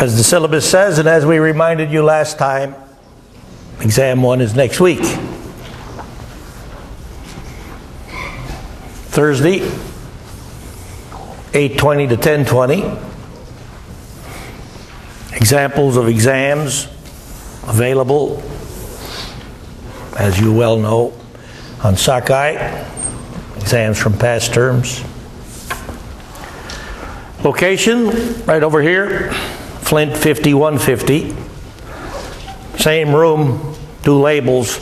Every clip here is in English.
As the syllabus says, and as we reminded you last time, exam 1 is next week. Thursday, 8:20 to 10:20. Examples of exams available, as you well know, on Sockeye. Exams from past terms. Location, right over here, Flint 5150. Same room, 2 labels,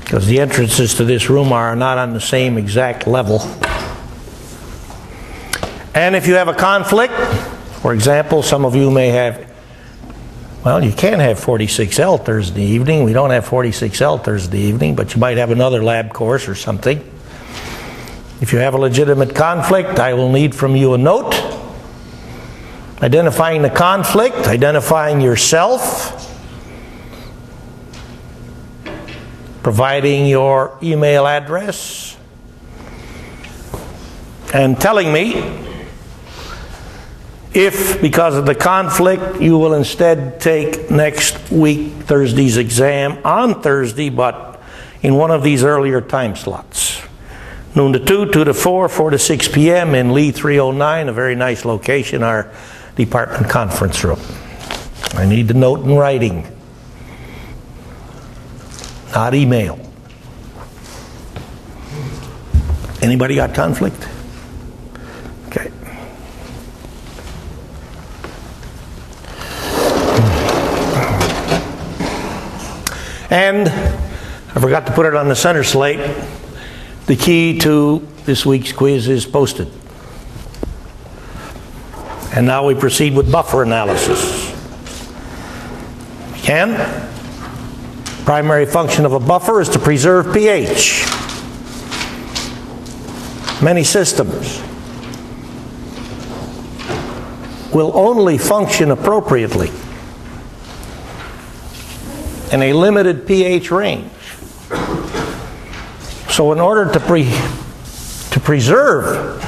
because the entrances to this room are not on the same exact level. And if you have a conflict, for example, some of you may have, well, you can have 46L Thursday evening. We don't have 46L Thursday evening, but you might have another lab course or something. If you have a legitimate conflict, I will need from you a note identifying the conflict, identifying yourself, providing your email address, and telling me if, because of the conflict, you will instead take next week Thursday's exam on Thursday, but in one of these earlier time slots. Noon to 2, 2 to 4, 4 to 6 p.m. in Lee 309, a very nice location, our department conference room. I need the note in writing, not email. Anybody got conflict? Okay. And I forgot to put it on the center slate. The key to this week's quiz is posted. And now we proceed with buffer analysis. Again, primary function of a buffer is to preserve pH. Many systems will only function appropriately in a limited pH range. So in order to preserve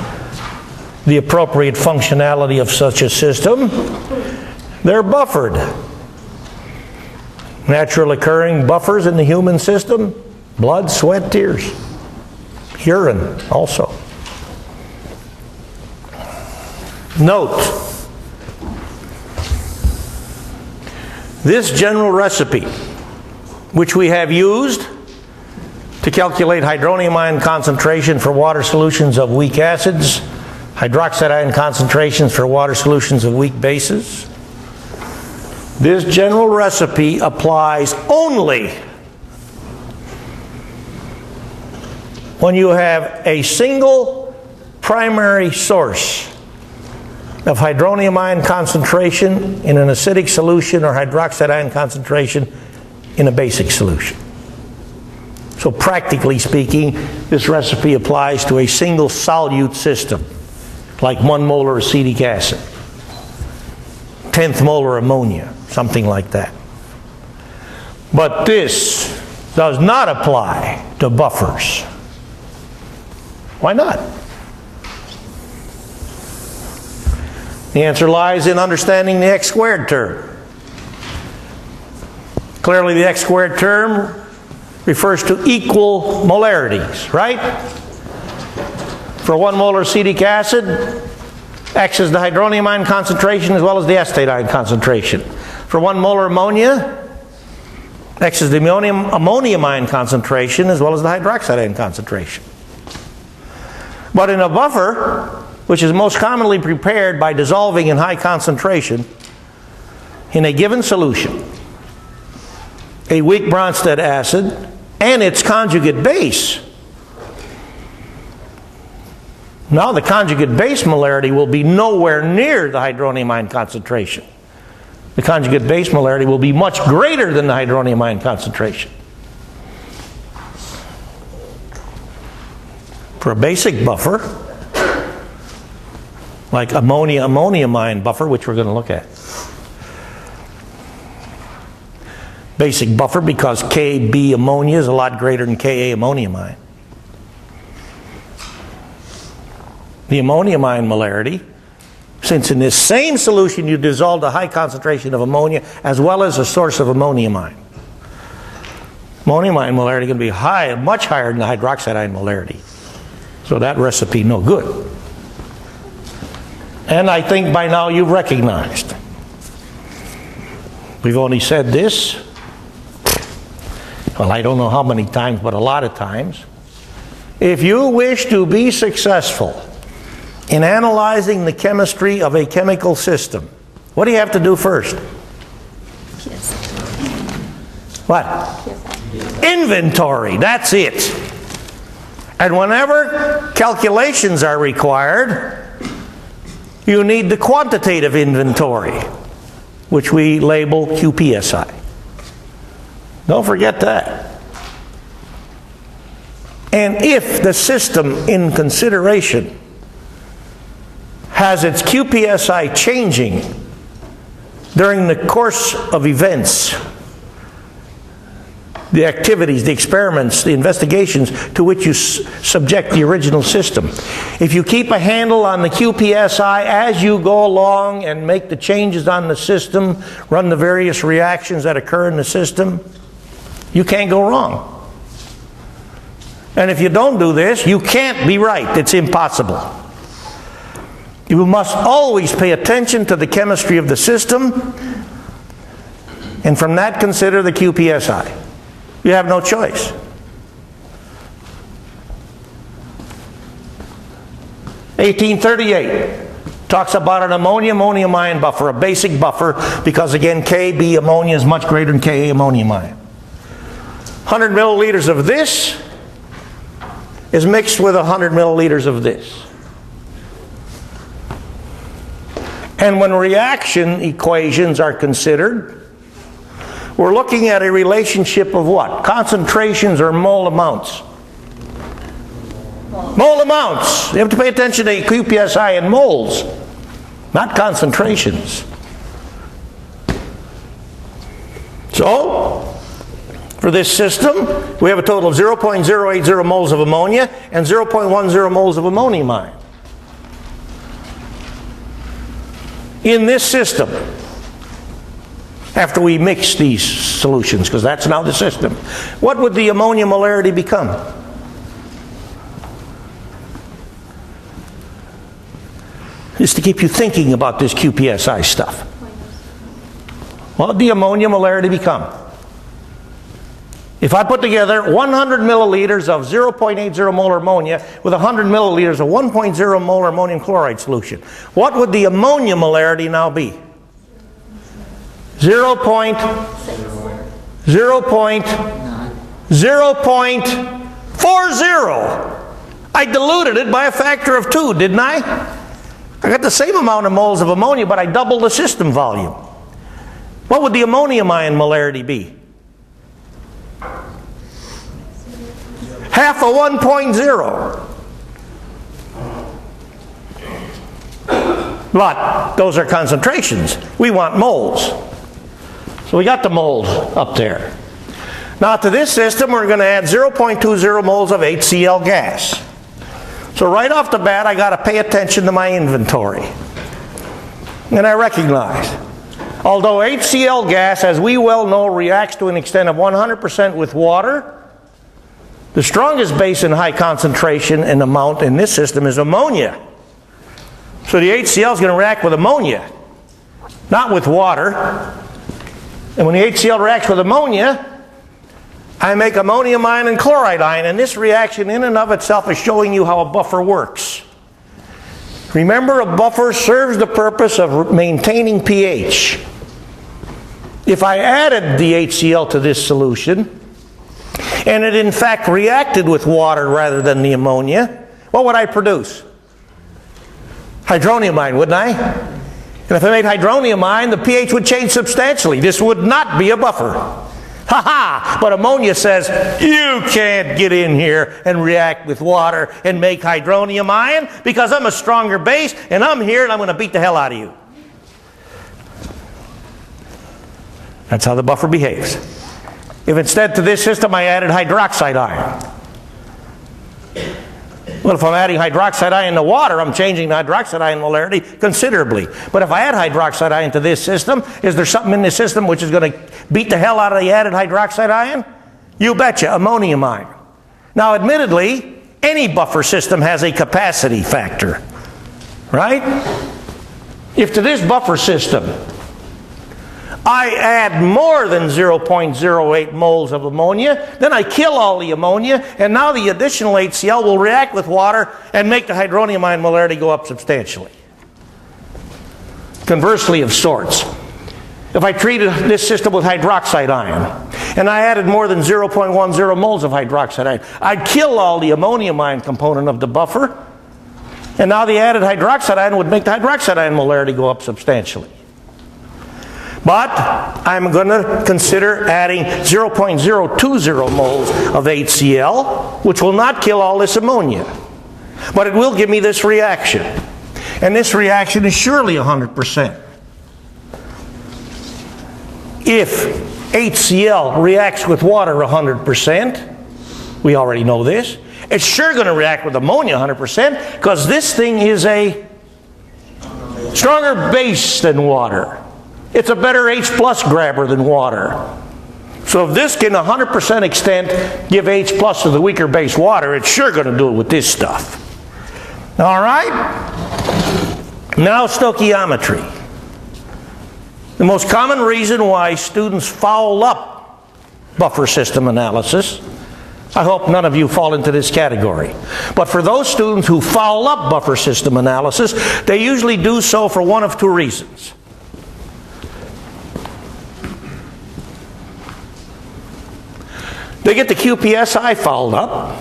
the appropriate functionality of such a system, they're buffered. Natural occurring buffers in the human system: blood, sweat, tears, urine also. Note, this general recipe, which we have used to calculate hydronium ion concentration for water solutions of weak acids, hydroxide ion concentrations for water solutions of weak bases. This general recipe applies only when you have a single primary source of hydronium ion concentration in an acidic solution or hydroxide ion concentration in a basic solution. So practically speaking, this recipe applies to a single solute system, like 1 molar acetic acid, 10th molar ammonia, something like that. But this does not apply to buffers. Why not? The answer lies in understanding the x squared term. Clearly, the x squared term refers to equal molarities, right? For 1 molar acetic acid, X is the hydronium ion concentration as well as the acetate ion concentration. For 1 molar ammonia, X is the ammonium ion concentration as well as the hydroxide ion concentration. But in a buffer, which is most commonly prepared by dissolving in high concentration in a given solution, a weak Bronsted acid and its conjugate base. Now the conjugate base molarity will be nowhere near the hydronium ion concentration. The conjugate base molarity will be much greater than the hydronium ion concentration. For a basic buffer, like ammonium ion buffer, which we're going to look at. Basic buffer because Kb ammonia is a lot greater than Ka ammonium ion. The ammonium ion molarity since in this same solution you dissolved a high concentration of ammonia as well as a source of ammonium ion. Ammonium ion molarity is going to be high, much higher than the hydroxide ion molarity. So that recipe no good. And I think by now you've recognized. We've only said this, well, I don't know how many times, but a lot of times. If you wish to be successful in analyzing the chemistry of a chemical system, what do you have to do first? What? Inventory, that's it. And whenever calculations are required, you need the quantitative inventory, which we label QPSI. Don't forget that. And if the system in consideration has its QPSI changing during the course of events, the activities, the experiments, the investigations to which you subject the original system. If you keep a handle on the QPSI as you go along and make the changes on the system, run the various reactions that occur in the system, you can't go wrong. And if you don't do this, you can't be right. It's impossible. You must always pay attention to the chemistry of the system, and from that consider the QPSI. You have no choice. (1838) talks about an ammonium ion buffer, a basic buffer, because again Kb ammonia is much greater than Ka ammonium ion. 100 milliliters of this is mixed with 100 milliliters of this. And when reaction equations are considered, we're looking at a relationship of what? Concentrations or mole amounts? Mole amounts. You have to pay attention to QPSI in moles, not concentrations. So, for this system, we have a total of 0.080 moles of ammonia and 0.10 moles of ammonium ion. In this system, after we mix these solutions, because that's now the system, what would the ammonia molarity become? Just to keep you thinking about this QPSI stuff. What would the ammonia molarity become? If I put together 100 milliliters of 0.80 molar ammonia with 100 milliliters of 1.0 molar ammonium chloride solution, what would the ammonia molarity now be? 0.0.40. I diluted it by a factor of 2, didn't I? I got the same amount of moles of ammonia, but I doubled the system volume. What would the ammonium ion molarity be? Half of 1.0. But those are concentrations. We want moles. So we got the moles up there. Now to this system we're going to add 0.20 moles of HCl gas. So right off the bat I got to pay attention to my inventory. And I recognize, although HCl gas, as we well know, reacts to an extent of 100% with water, the strongest base in high concentration and amount in this system is ammonia. So the HCl is going to react with ammonia, not with water. And when the HCl reacts with ammonia, I make ammonium ion and chloride ion. And this reaction in and of itself is showing you how a buffer works. Remember, a buffer serves the purpose of maintaining pH. If I added the HCl to this solution, and it in fact reacted with water rather than the ammonia, what would I produce? Hydronium ion, wouldn't I? And if I made hydronium ion, the pH would change substantially. This would not be a buffer. Ha ha! But ammonia says, you can't get in here and react with water and make hydronium ion because I'm a stronger base and I'm here and I'm going to beat the hell out of you. That's how the buffer behaves. If instead to this system I added hydroxide ion, Well, if I'm adding hydroxide ion to water, I'm changing the hydroxide ion molarity considerably. But if I add hydroxide ion to this system, is there something in this system which is going to beat the hell out of the added hydroxide ion? You betcha, ammonium ion. Now, admittedly, any buffer system has a capacity factor, right? If to this buffer system I add more than 0.08 moles of ammonia, then I kill all the ammonia, and now the additional HCl will react with water and make the hydronium ion molarity go up substantially. Conversely of sorts, if I treated this system with hydroxide ion, and I added more than 0.10 moles of hydroxide ion, I'd kill all the ammonium ion component of the buffer, and now the added hydroxide ion would make the hydroxide ion molarity go up substantially. But I'm going to consider adding 0.020 moles of HCl, which will not kill all this ammonia. But it will give me this reaction. And this reaction is surely 100%. If HCl reacts with water 100%, we already know this, it's sure going to react with ammonia 100% because this thing is a stronger base than water. It's a better H plus grabber than water. So if this can 100% extent give H plus to the weaker base water, it's sure going to do it with this stuff. All right? Now stoichiometry. The most common reason why students foul up buffer system analysis, I hope none of you fall into this category, but for those students who foul up buffer system analysis, they usually do so for one of two reasons. They get the QPSI fouled up,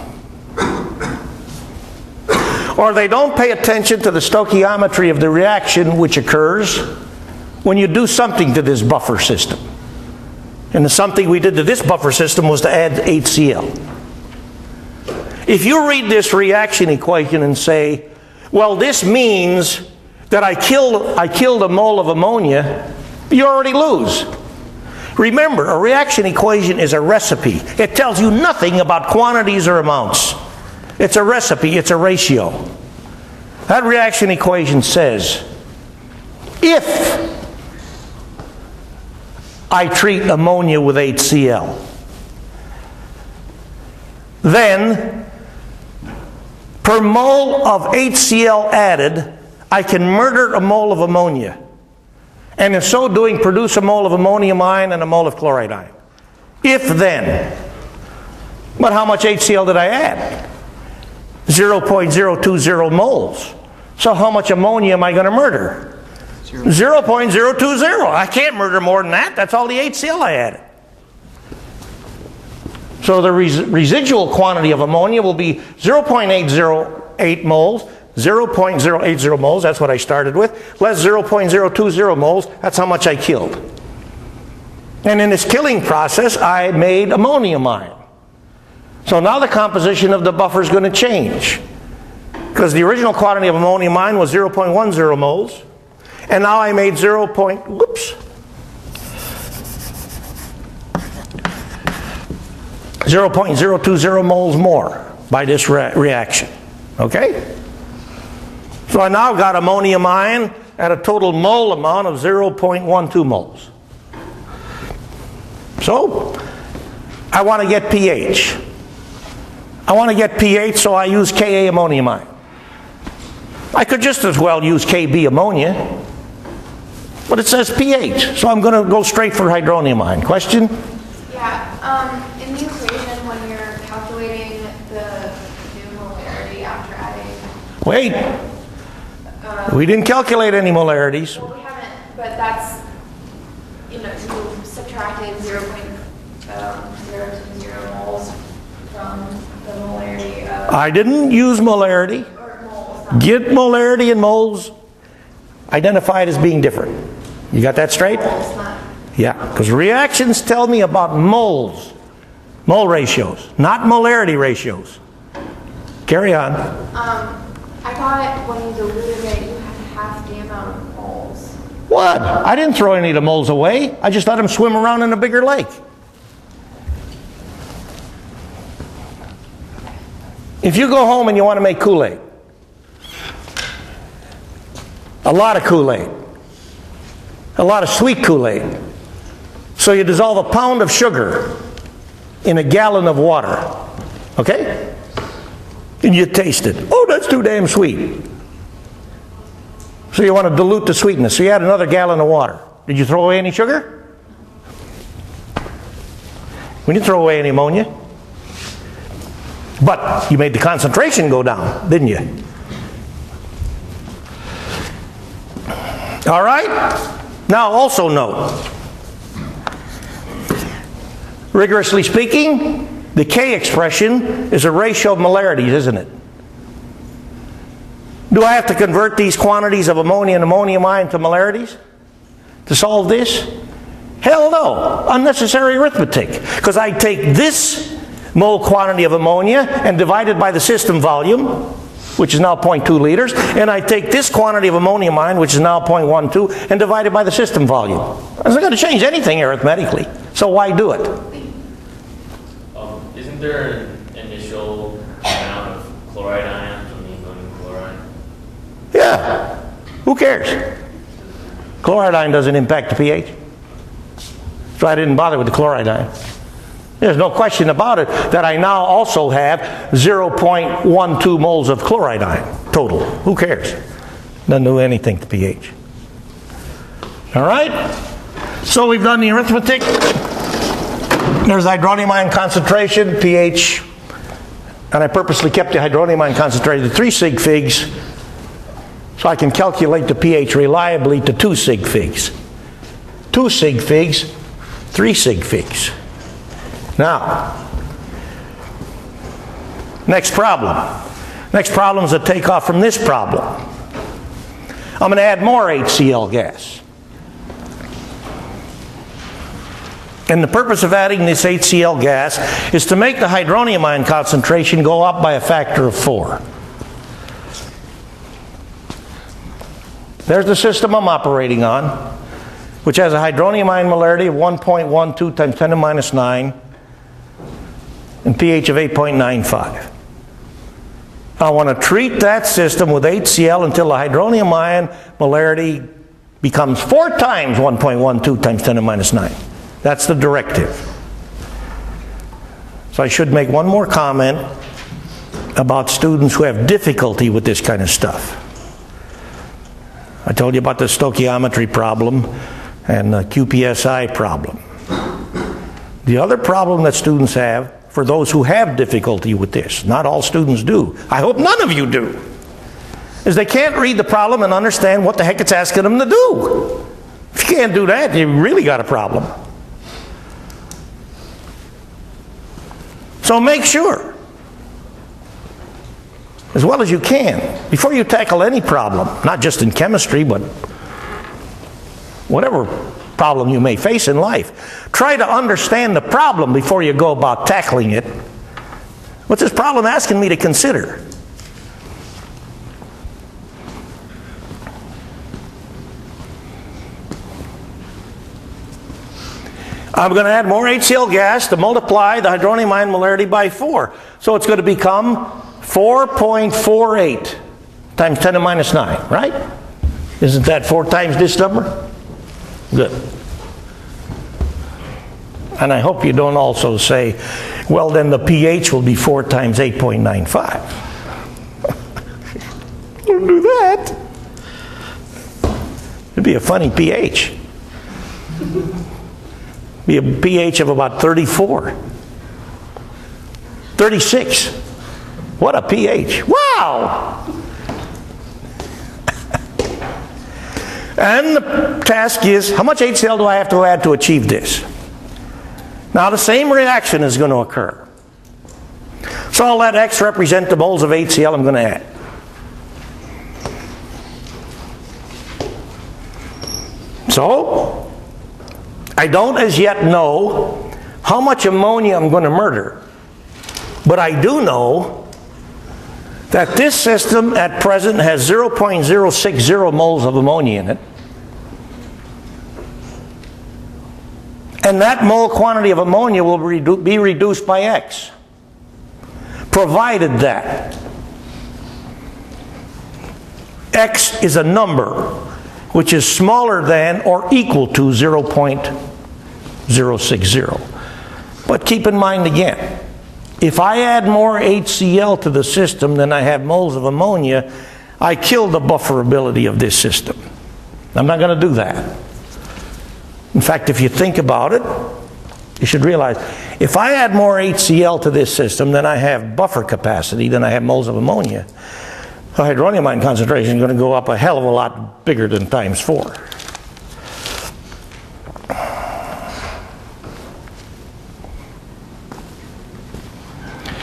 or they don't pay attention to the stoichiometry of the reaction which occurs when you do something to this buffer system. And the something we did to this buffer system was to add HCl. If you read this reaction equation and say, well, this means that I killed a mole of ammonia, you already lose. Remember, a reaction equation is a recipe. It tells you nothing about quantities or amounts. It's a recipe, it's a ratio. That reaction equation says, if I treat ammonia with HCl, then per mole of HCl added, I can murder a mole of ammonia. And in so doing, produce a mole of ammonium ion and a mole of chloride ion. If then. But how much HCl did I add? 0.020 moles. So how much ammonia am I going to murder? 0.020. I can't murder more than that. That's all the HCl I added. So the residual quantity of ammonia will be 0.808 moles, 0.080 moles, that's what I started with, less 0.020 moles, that's how much I killed. And in this killing process, I made ammonium ion. So now the composition of the buffer is going to change. Because the original quantity of ammonium ion was 0.10 moles, and now I made 0.020 moles more by this reaction. Okay? So I now got ammonium ion at a total mole amount of 0.12 moles. So, I want to get pH. I want to get pH, so I use Ka ammonium ion. I could just as well use Kb ammonia, but it says pH, so I'm going to go straight for hydronium ion. Question? Yeah, in the equation when you're calculating the new molarity after adding... Wait. We didn't calculate any molarities. Well, we haven't, but that's, you subtracted 0.020 moles from the molarity of... I didn't use molarity. Or moles. Get molarity and moles identified as being different. You got that straight? Moles, not... Yeah, because reactions tell me about moles, mole ratios, not molarity ratios. Carry on. I thought when you diluted it, you had half the amount of moles. What? I didn't throw any of the moles away. I just let them swim around in a bigger lake. If you go home and you want to make Kool-Aid, a lot of Kool-Aid, a lot of sweet Kool-Aid, so you dissolve a pound of sugar in a gallon of water, okay? And you taste it. Oh, that's too damn sweet. So you want to dilute the sweetness, so you add another gallon of water. Did you throw away any sugar? We didn't throw away any ammonia. But you made the concentration go down, didn't you? All right? Now also note, rigorously speaking, the K expression is a ratio of molarities, isn't it? Do I have to convert these quantities of ammonia and ammonium ion to molarities to solve this? Hell no. Unnecessary arithmetic. Because I take this mole quantity of ammonia and divide it by the system volume, which is now 0.2 liters, and I take this quantity of ammonium ion, which is now 0.12, and divide it by the system volume. It's not going to change anything arithmetically. So why do it? Isn't there an initial amount of chloride ions from the ammonium chloride? Yeah. Who cares? Chloride ion doesn't impact the pH. So I didn't bother with the chloride ion. There's no question about it that I now also have 0.12 moles of chloride ion total. Who cares? Doesn't do anything to pH. All right? So we've done the arithmetic. There's hydronium ion concentration, pH, and I purposely kept the hydronium ion concentration to 3 sig figs so I can calculate the pH reliably to 2 sig figs. 2 sig figs, 3 sig figs. Now, next problem. Next problem is a takeoff from this problem. I'm going to add more HCl gas. And the purpose of adding this HCl gas is to make the hydronium ion concentration go up by a factor of 4. There's the system I'm operating on, which has a hydronium ion molarity of 1.12 times 10 to the minus 9 and pH of 8.95. I want to treat that system with HCl until the hydronium ion molarity becomes 4 times 1.12 times 10 to the minus 9. That's the directive. So I should make one more comment about students who have difficulty with this kind of stuff. I told you about the stoichiometry problem and the QPSI problem. The other problem that students have, for those who have difficulty with this, not all students do, I hope none of you do, is they can't read the problem and understand what the heck it's asking them to do. If you can't do that, you really got a problem. So make sure, as well as you can, before you tackle any problem, not just in chemistry, but whatever problem you may face in life, try to understand the problem before you go about tackling it. What's this problem asking me to consider? I'm going to add more HCl gas to multiply the hydronium ion molarity by 4. So it's going to become 4.48 times 10 to the minus 9, right? Isn't that 4 times this number? Good. And I hope you don't also say, well, then the pH will be 4 times 8.95. Don't do that. It'd be a funny pH. Be a pH of about 34. 36. What a pH. Wow! And the task is, how much HCl do I have to add to achieve this? Now the same reaction is going to occur. So I'll let X represent the moles of HCl I'm going to add. So, I don't as yet know how much ammonia I'm going to murder. But I do know that this system at present has 0.060 moles of ammonia in it. And that mole quantity of ammonia will be reduced by X. provided that X is a number which is smaller than or equal to 0.060. But keep in mind again, if I add more HCl to the system than I have moles of ammonia, I kill the bufferability of this system. I'm not going to do that. In fact, if you think about it, you should realize, if I add more HCl to this system than I have buffer capacity, than I have moles of ammonia, the hydronium ion concentration is going to go up a hell of a lot bigger than times 4.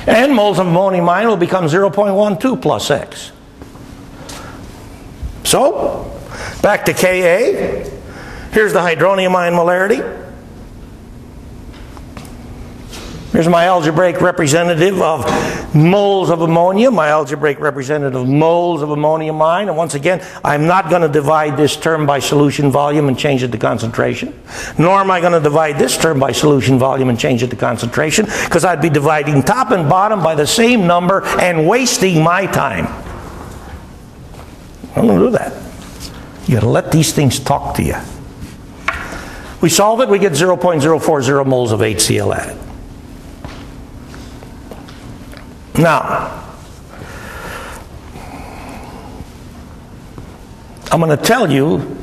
And moles of ammonium ion will become 0.12 plus X. So, back to Ka. Here's the hydronium ion molarity. Here's my algebraic representative of moles of ammonia, my algebraic representative of moles of ammonium ion. And once again, I'm not going to divide this term by solution volume and change it to concentration. Nor am I going to divide this term by solution volume and change it to concentration, because I'd be dividing top and bottom by the same number and wasting my time. I'm going to do that. You got to let these things talk to you. We solve it, we get 0.040 moles of HCl added. Now, I'm going to tell you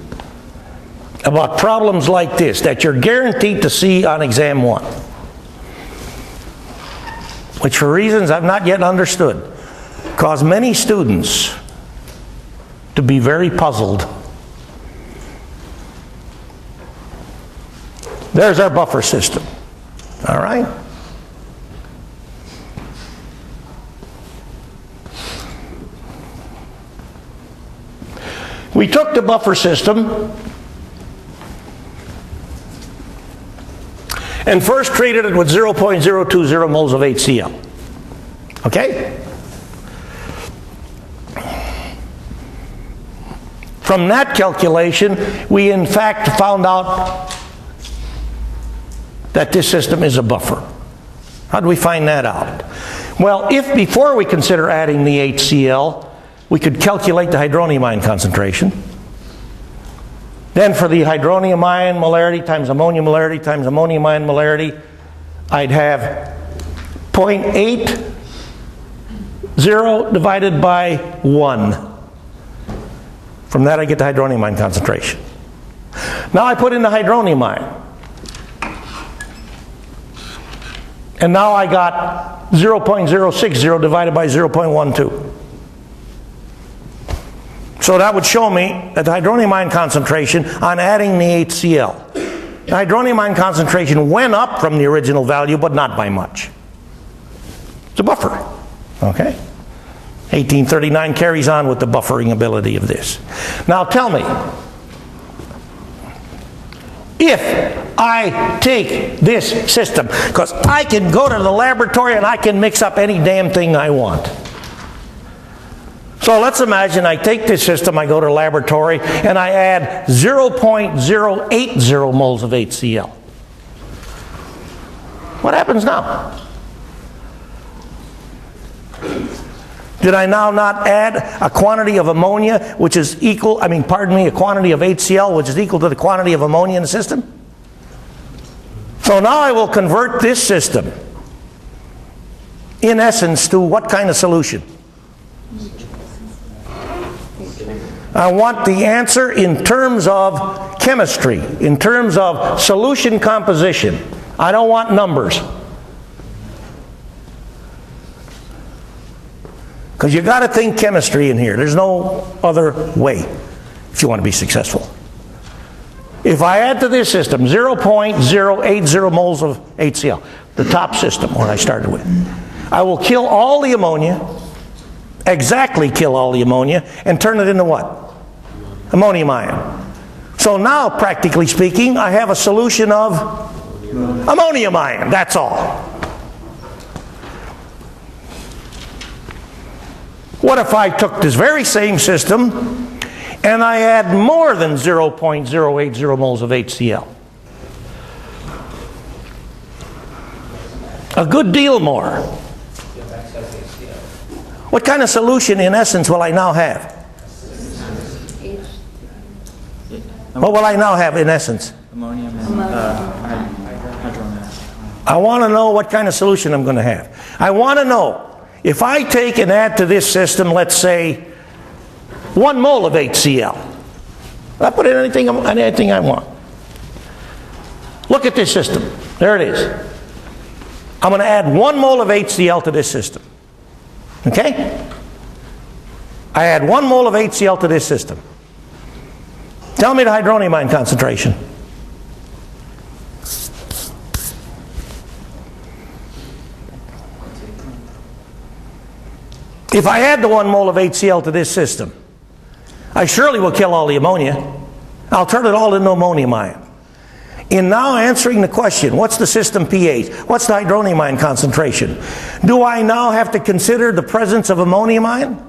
about problems like this that you're guaranteed to see on exam 1, which for reasons I've not yet understood cause many students to be very puzzled. There's our buffer system. All right? We took the buffer system and first treated it with 0.020 moles of HCl. Okay? From that calculation, we in fact found out that this system is a buffer. How do we find that out? Well, if before we consider adding the HCl, we could calculate the hydronium ion concentration. Then for the hydronium ion molarity times ammonium molarity times ammonium ion molarity, I'd have 0.80 divided by 1. From that I get the hydronium ion concentration. Now I put in the hydronium ion. And now I got 0.060 divided by 0.12. So that would show me that the hydronium ion concentration on adding the HCl. The hydronium ion concentration went up from the original value, but not by much. It's a buffer. Okay? 1839 carries on with the buffering ability of this. Now tell me, if I take this system, because I can go to the laboratory and I can mix up any damn thing I want. So let's imagine I take this system, I go to the laboratory, and I add 0.080 moles of HCl. What happens now? Did I now not add a quantity of ammonia which is equal, a quantity of HCl which is equal to the quantity of ammonia in the system? So now I will convert this system, in essence, to what kind of solution? I want the answer in terms of chemistry, in terms of solution composition. I don't want numbers. Because you got to think chemistry in here. There's no other way if you want to be successful. If I add to this system 0.080 moles of HCl, the top system, what I started with, I will kill all the ammonia, exactly kill all the ammonia, and turn it into what? Ammonium ion. So now, practically speaking, I have a solution of ammonium ion. That's all. What if I took this very same system and I add more than 0.080 moles of HCl? A good deal more. What kind of solution, in essence, will I now have? What will I now have, in essence? Ammonium and hydrogen. I want to know what kind of solution I'm going to have. I want to know if I take and add to this system, let's say, 1 mole of HCl. I put in anything I want. Look at this system. There it is. I'm going to add 1 mole of HCl to this system. Okay? I add 1 mole of HCl to this system. Tell me the hydronium ion concentration. If I add the 1 mole of HCl to this system, I surely will kill all the ammonia. I'll turn it all into ammonium ion. In now answering the question, what's the system pH? What's the hydronium ion concentration? Do I now have to consider the presence of ammonium ion?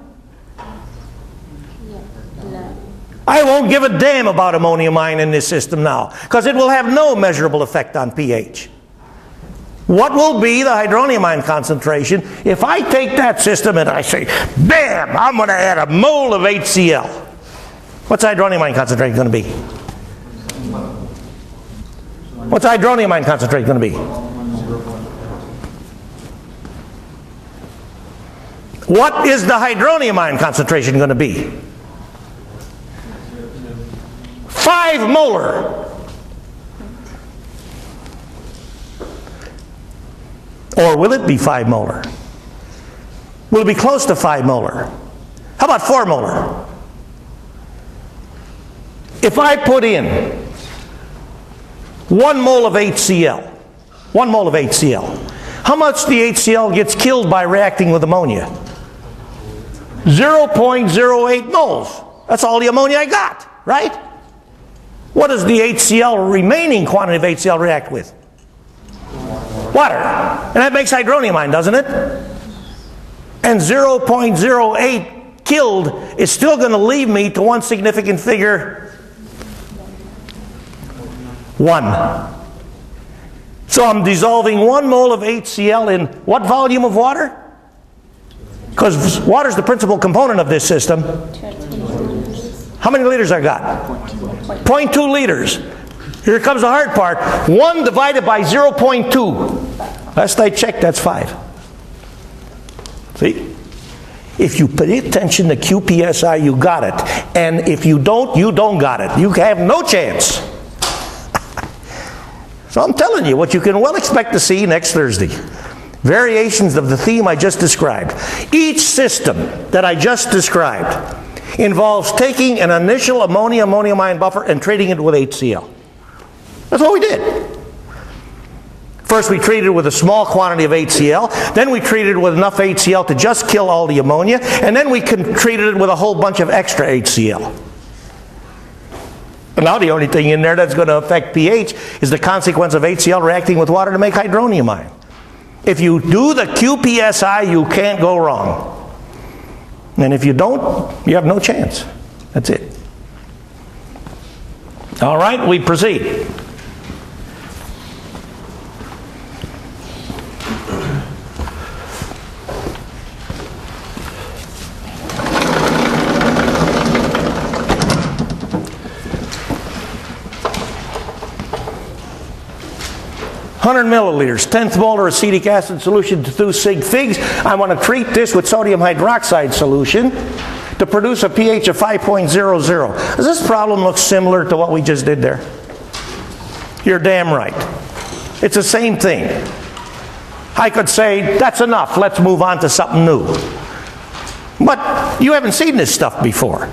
I won't give a damn about ammonium ion in this system now, because it will have no measurable effect on pH. What will be the hydronium ion concentration if I take that system and I say, bam, I'm going to add a mole of HCl? What's the hydronium ion concentration going to be? What's the hydronium ion concentration going to be? What is the hydronium ion concentration going to be? 5 molar. Or will it be 5 molar? Will it be close to 5 molar? How about 4 molar? If I put in 1 mole of HCl, 1 mole of HCl, how much the HCl gets killed by reacting with ammonia? 0.08 moles. That's all the ammonia I got, right? What does the HCl, remaining quantity of HCl, react with? Water. And that makes hydronium ion, doesn't it? And 0.08 killed is still going to leave me to one significant figure, 1. So I'm dissolving 1 mole of HCl in what volume of water? Because water is the principal component of this system. How many liters I got? 0.2 liters. Here comes the hard part. 1 divided by 0.2. Last I checked, that's 5. See? If you pay attention to QPSI, you got it. And if you don't got it. You have no chance. So I'm telling you what you can well expect to see next Thursday. Variations of the theme I just described. Each system that I just described involves taking an initial ammonium ion buffer and treating it with HCl. That's what we did. First we treated it with a small quantity of HCl, then we treated it with enough HCl to just kill all the ammonia, and then we treated it with a whole bunch of extra HCl. And now the only thing in there that's going to affect pH is the consequence of HCl reacting with water to make hydronium ion. If you do the QPSI, you can't go wrong. And if you don't, you have no chance. That's it. All right, we proceed. (100 milliliters, 10th molar acetic acid solution to 2 sig figs. I want to treat this with sodium hydroxide solution to produce a pH of 5.00. Does this problem look similar to what we just did there? You're damn right. It's the same thing. I could say, that's enough, let's move on to something new. But you haven't seen this stuff before.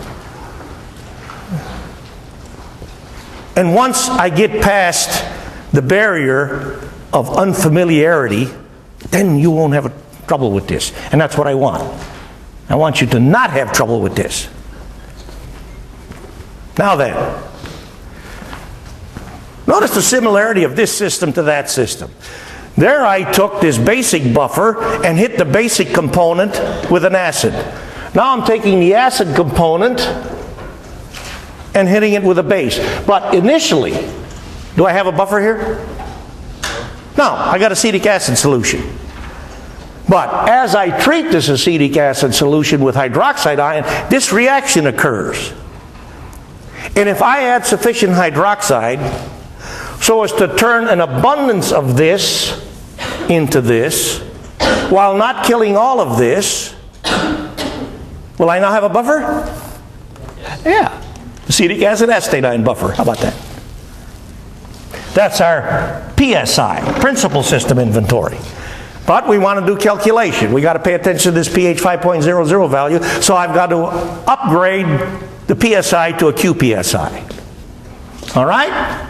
And once I get past the barrier of unfamiliarity, then you won't have trouble with this. And that's what I want. I want you to not have trouble with this. Now then, notice the similarity of this system to that system. There I took this basic buffer and hit the basic component with an acid. Now I'm taking the acid component and hitting it with a base. But initially, do I have a buffer here? No, I got acetic acid solution. But as I treat this acetic acid solution with hydroxide ion, this reaction occurs. And if I add sufficient hydroxide so as to turn an abundance of this into this, while not killing all of this, will I now have a buffer? Yeah. Acetic acid acetate ion buffer. How about that? That's our PSI, principal system inventory. But we want to do calculation. We got to pay attention to this pH 5.00 value, so I've got to upgrade the PSI to a QPSI. All right?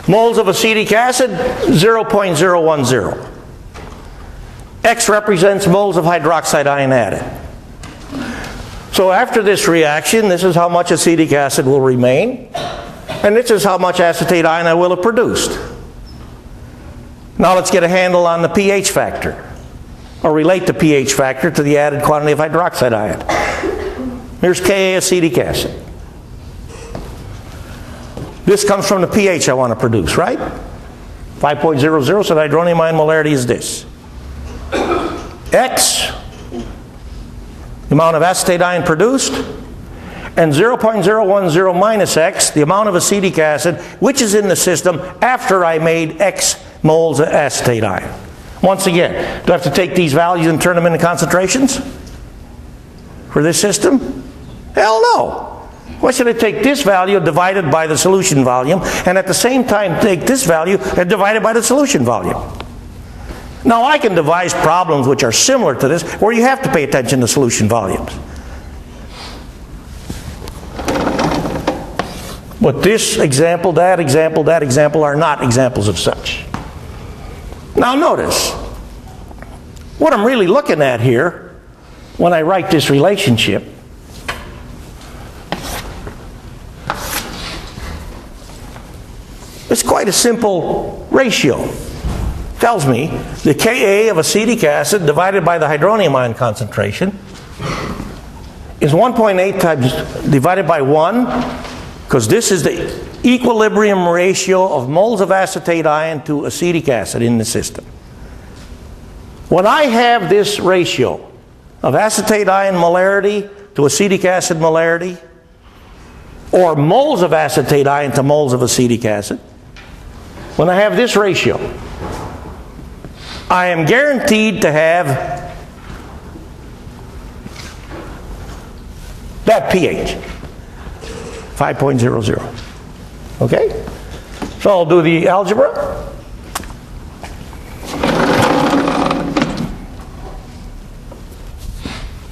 Moles of acetic acid, 0.010. X represents moles of hydroxide ion added. So after this reaction, this is how much acetic acid will remain, and this is how much acetate ion I will have produced. Now let's get a handle on the pH factor, or relate the pH factor to the added quantity of hydroxide ion. Here's Ka acetic acid. This comes from the pH I want to produce, right? 5.00, so the hydronium ion molarity is this. X, the amount of acetate ion produced, and 0.010 minus X, the amount of acetic acid, which is in the system after I made X moles of acetate ion. Once again, do I have to take these values and turn them into concentrations for this system? Hell no. Why should I take this value divided by the solution volume, and at the same time take this value and divide it by the solution volume? Now I can devise problems which are similar to this, where you have to pay attention to solution volumes. But this example, that example are not examples of such. Now notice, what I'm really looking at here when I write this relationship is quite a simple ratio. Tells me the Ka of acetic acid divided by the hydronium ion concentration is 1.8 times divided by 1, because this is the equilibrium ratio of moles of acetate ion to acetic acid in the system. When I have this ratio of acetate ion molarity to acetic acid molarity, or moles of acetate ion to moles of acetic acid, when I have this ratio, I am guaranteed to have that pH, 5.00. Okay? So I'll do the algebra.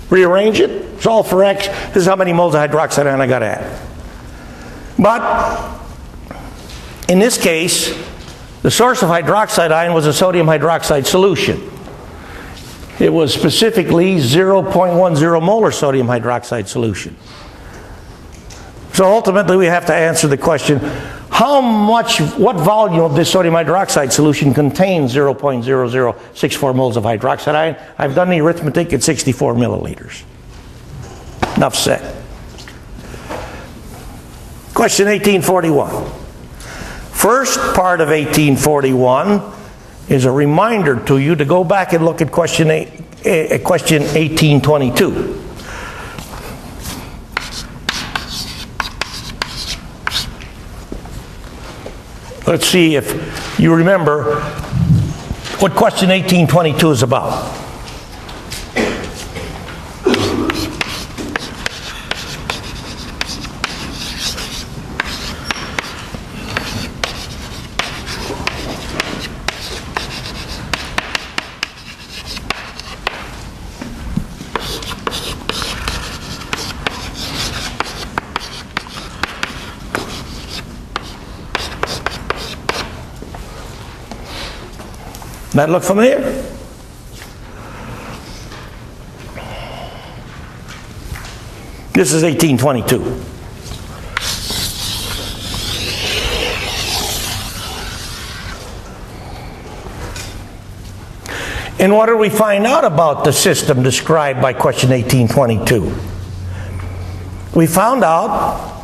Rearrange it. Solve for X. This is how many moles of hydroxide ion I got to add. But in this case, the source of hydroxide ion was a sodium hydroxide solution. It was specifically 0.10 molar sodium hydroxide solution. So ultimately we have to answer the question, what volume of this sodium hydroxide solution contains 0.0064 moles of hydroxide ion? I've done the arithmetic at 64 milliliters. Enough said. Question 1841. First part of 1841 is a reminder to you to go back and look at question 1822. Let's see if you remember what question 1822 is about. That look familiar? This is 1822. And what did we find out about the system described by question 1822? We found out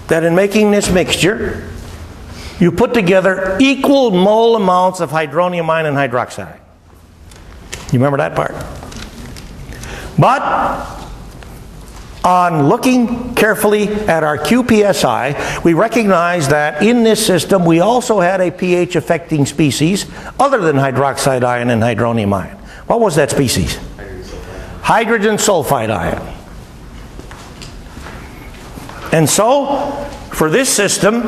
that in making this mixture, you put together equal mole amounts of hydronium ion and hydroxide ion. You remember that part? But on looking carefully at our QPSI, we recognize that in this system we also had a pH affecting species other than hydroxide ion and hydronium ion. What was that species? Hydrogen sulfide ion. And so, for this system,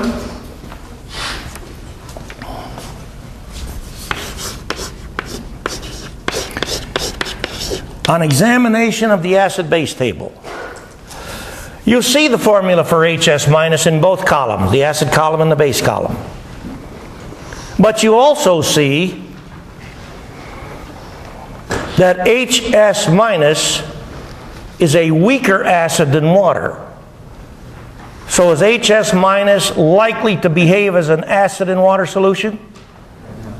on examination of the acid-base table, you'll see the formula for HS minus in both columns, the acid column and the base column. But you also see that HS minus is a weaker acid than water. So is HS minus likely to behave as an acid in water solution?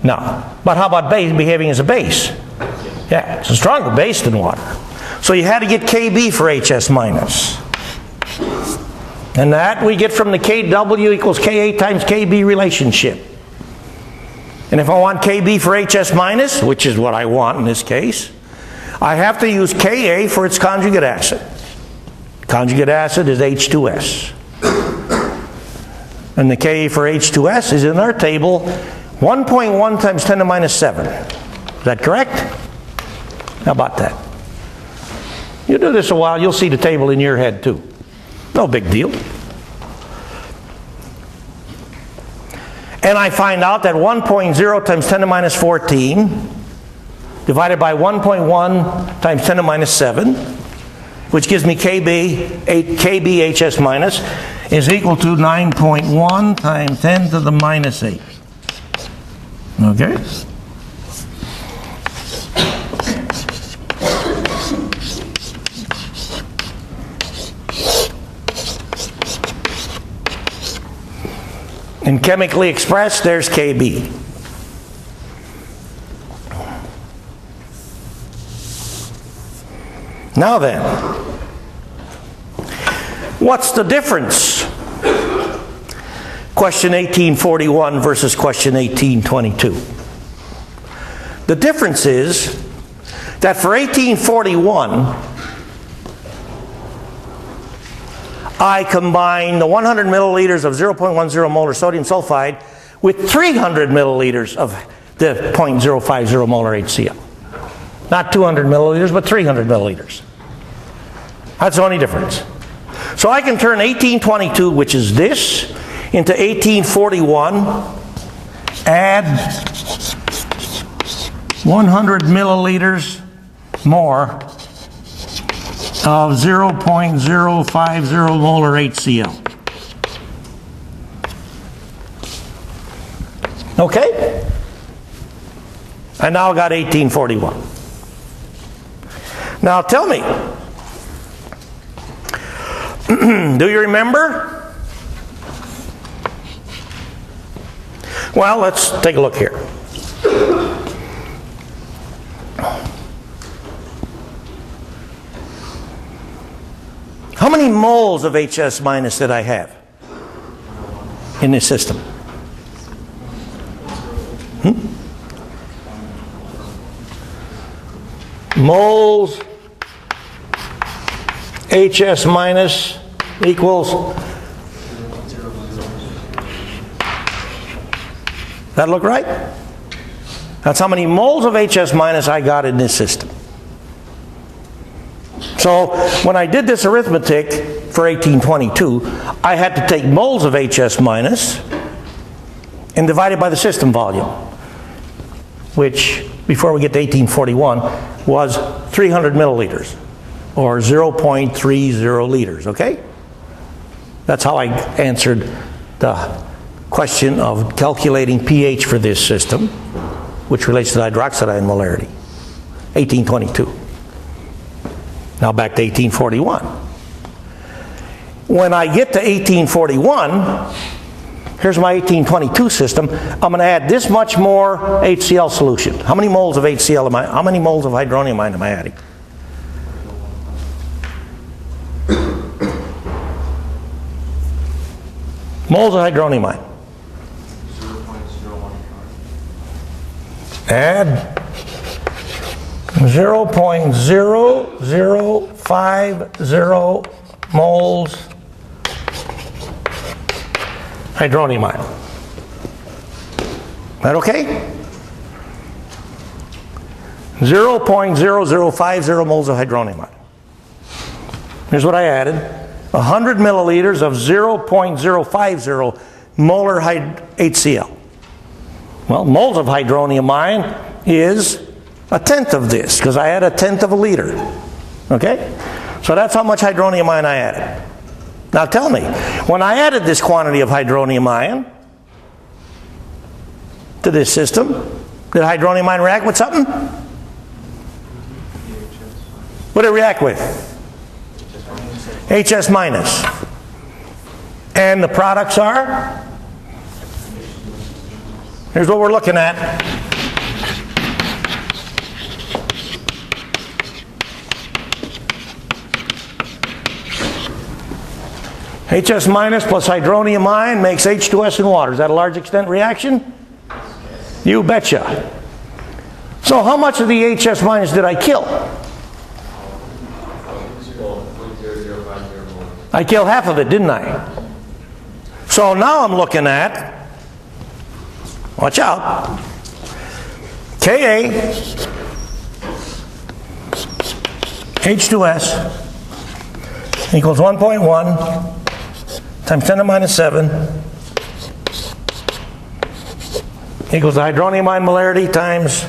No. But how about base behaving as a base? Yeah, it's a stronger base than water. So you had to get Kb for HS minus. And that we get from the Kw equals Ka times Kb relationship. And if I want Kb for HS minus, which is what I want in this case, I have to use Ka for its conjugate acid. Conjugate acid is H2S. And the Ka for H2S is in our table 1.1 times 10 to minus 7. Is that correct? How about that? You do this a while, you'll see the table in your head too. No big deal. And I find out that 1.0 times 10 to minus 14 divided by 1.1 times 10 to minus 7, which gives me KBHS minus, is equal to 9.1 times 10 to the minus 8. Okay? And chemically expressed, there's Kb. Now then, what's the difference? Question 1841 versus question 1822. The difference is that for 1841, I combine the 100 milliliters of 0.10 molar sodium sulfide with 300 milliliters of the 0.050 molar HCl. Not 200 milliliters, but 300 milliliters. That's the only difference. So I can turn 1822, which is this, into 1841, add 100 milliliters more of 0.050 molar HCl. Okay? I now got 1841. Now tell me, do you remember? Well, let's take a look here. How many moles of HS minus did I have in this system? Moles HS minus equals, that look right? That's how many moles of HS minus I got in this system. So when I did this arithmetic for 1822, I had to take moles of HS minus and divide it by the system volume, which before we get to 1841 was 300 milliliters or 0.30 liters, okay? That's how I answered the question of calculating pH for this system, which relates to the hydroxide ion molarity. 1822. Now back to 1841. When I get to 1841, here's my 1822 system. I'm going to add this much more HCl solution. How many moles of HCl am I? How many moles of hydronium ion am I adding? Moles of hydronium ion. add 0.0050 moles hydronium ion. Is that okay? 0.0050 moles of hydronium ion. Here's what I added. 100 milliliters of 0.050 molar HCl. Well, moles of hydronium ion is a tenth of this, because I add a tenth of a liter. Okay? So that's how much hydronium ion I added. Now tell me, when I added this quantity of hydronium ion to this system, did hydronium ion react with something? What did it react with? HS minus. And the products are? Here's what we're looking at. HS minus plus hydronium ion makes H2S in water. Is that a large extent reaction? You betcha. So how much of the HS minus did I kill? I killed half of it, didn't I? So now I'm looking at, watch out, Ka H2S equals 1.1 times 10 to minus 7 equals the hydronium ion molarity times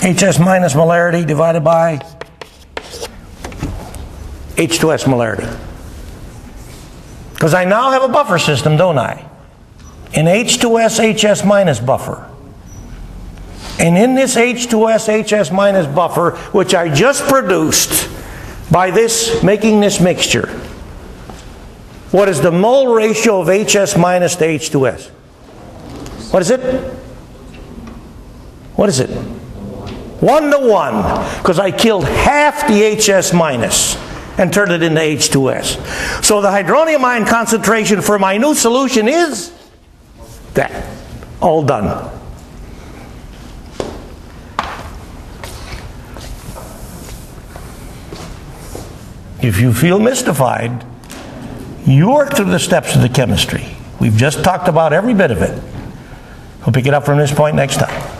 HS minus molarity divided by H2S molarity. Because I now have a buffer system, don't I? An H2S HS minus buffer. And in this H2S HS minus buffer, which I just produced by this, making this mixture, what is the mole ratio of HS minus to H2S? What is it? What is it? 1 to 1. Because I killed half the HS minus and turned it into H2S. So the hydronium ion concentration for my new solution is that. All done. If you feel mystified, you work through the steps of the chemistry. We've just talked about every bit of it. We'll pick it up from this point next time.